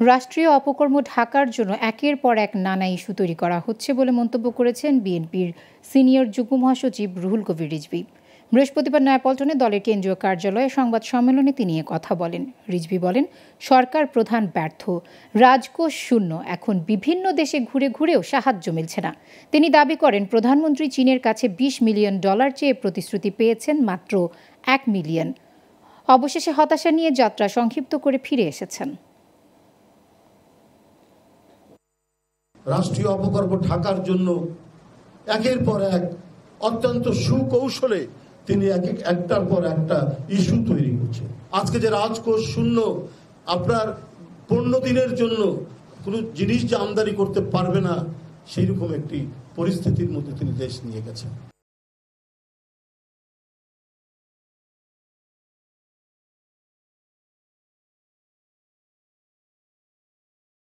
রাষ্ট্রীয় অপকর্ম ঢাকার জন্য একের পর এক নানা ইস্যু তৈরি করা হচ্ছে বলে মন্তব্য করেছেন বিএনপির সিনিয়র যুগ্ম মহাসচিব রুহুল কবির রিজভী। বৃহস্পতিবার নয়াপল্টনে দলের কেন্দ্রীয় কার্যালয়ে সংবাদ সম্মেলনে তিনি এ কথা বলেন। রিজভী বলেন, সরকার প্রধান ব্যর্থ, রাজকোষ শূন্য, এখন বিভিন্ন দেশে ঘুরে ঘুরেও সাহায্য মিলছে না। তিনি দাবি করেন, প্রধানমন্ত্রী চীনের কাছে $20 মিলিয়ন চেয়ে প্রতিশ্রুতি পেয়েছেন মাত্র $1 মিলিয়ন। অবশেষে হতাশা নিয়ে যাত্রা সংক্ষিপ্ত করে ফিরে এসেছেন। রাষ্ট্রীয় অপকর্ম ঢাকার জন্য একের পর এক অত্যন্ত সুকৌশলে তিনি একটার পর একটা ইস্যু তৈরি করছেন। আজকে যে রাজকোষ শূন্য, আপনার 15 দিনের জন্য কোনো জিনিস যে আমদানি করতে পারবে না, সেই রকম একটি পরিস্থিতির মধ্যে তিনি দেশ নিয়ে গেছেন।